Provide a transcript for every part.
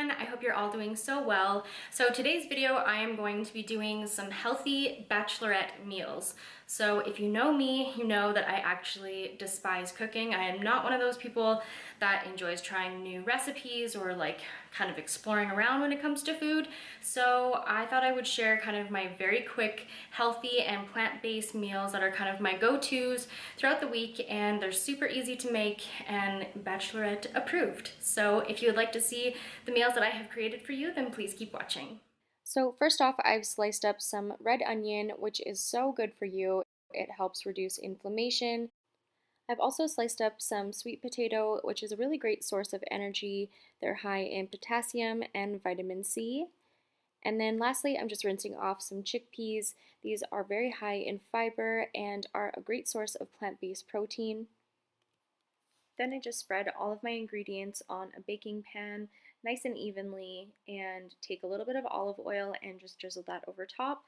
everyone. I hope you're all doing so well. So today's video, I am going to be doing some healthy bachelorette meals. So if you know me, you know that I actually despise cooking. I am not one of those people that enjoys trying new recipes or like kind of exploring around when it comes to food. So I thought I would share kind of my very quick, healthy and plant-based meals that are kind of my go-tos throughout the week, and they're super easy to make and bachelorette approved. So if you would like to see the meals that I have created for you, then please keep watching. So first off, I've sliced up some red onion, which is so good for you. It helps reduce inflammation. I've also sliced up some sweet potato, which is a really great source of energy. They're high in potassium and vitamin C. And then lastly, I'm just rinsing off some chickpeas. These are very high in fiber and are a great source of plant-based protein. Then I just spread all of my ingredients on a baking pan nice and evenly and take a little bit of olive oil and just drizzle that over top.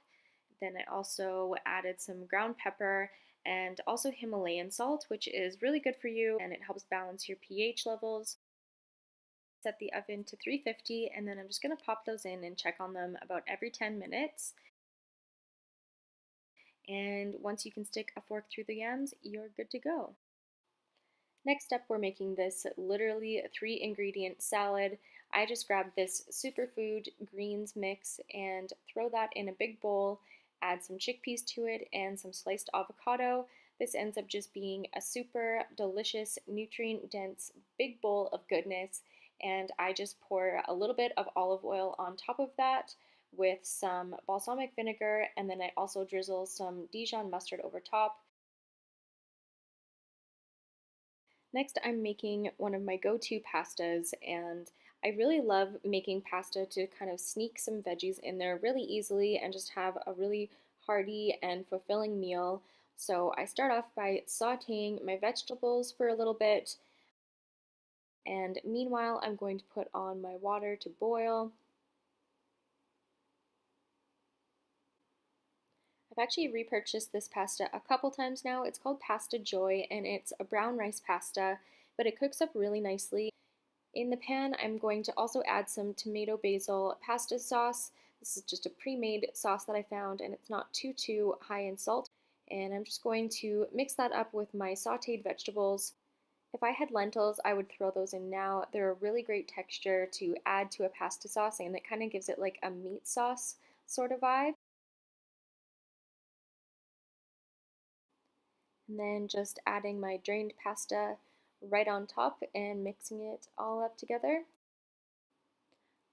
Then I also added some ground pepper and also Himalayan salt, which is really good for you and it helps balance your pH levels. Set the oven to 350 and then I'm just going to pop those in and check on them about every 10 minutes. And once you can stick a fork through the yams, you're good to go. Next up, we're making this literally 3-ingredient salad. I just grabbed this superfood greens mix and throw that in a big bowl, add some chickpeas to it and some sliced avocado. This ends up just being a super delicious, nutrient-dense, big bowl of goodness. And I just pour a little bit of olive oil on top of that with some balsamic vinegar, and then I also drizzle some Dijon mustard over top. Next, I'm making one of my go-to pastas, and I really love making pasta to kind of sneak some veggies in there really easily and just have a really hearty and fulfilling meal. So I start off by sauteing my vegetables for a little bit, and meanwhile I'm going to put on my water to boil. I've actually repurchased this pasta a couple times now. It's called Pasta Joy and it's a brown rice pasta, but it cooks up really nicely. In the pan, I'm going to also add some tomato basil pasta sauce. This is just a pre-made sauce that I found and it's not too high in salt. And I'm just going to mix that up with my sauteed vegetables. If I had lentils, I would throw those in now. They're a really great texture to add to a pasta sauce and it kind of gives it like a meat sauce sort of vibe. And then just adding my drained pasta right on top and mixing it all up together.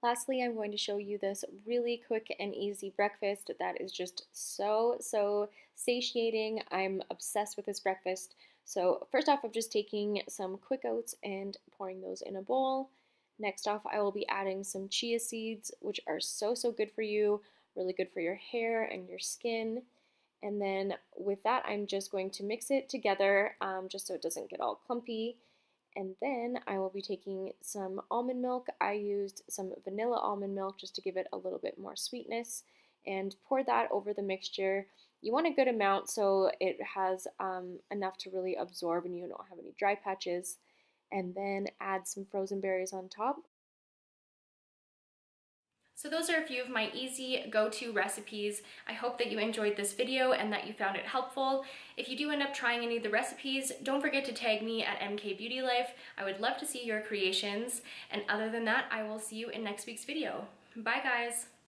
Lastly, I'm going to show you this really quick and easy breakfast that is just so satiating. I'm obsessed with this breakfast. So first off, I'm just taking some quick oats and pouring those in a bowl. Next off, I will be adding some chia seeds, which are so good for you, really good for your hair and your skin. And then with that, I'm just going to mix it together just so it doesn't get all clumpy. And then I will be taking some almond milk. I used some vanilla almond milk just to give it a little bit more sweetness and pour that over the mixture. You want a good amount so it has enough to really absorb and you don't have any dry patches. And then add some frozen berries on top. So those are a few of my easy go-to recipes. I hope that you enjoyed this video and that you found it helpful. If you do end up trying any of the recipes, don't forget to tag me at MKBEAUTYLIFE. I would love to see your creations. And other than that, I will see you in next week's video. Bye guys!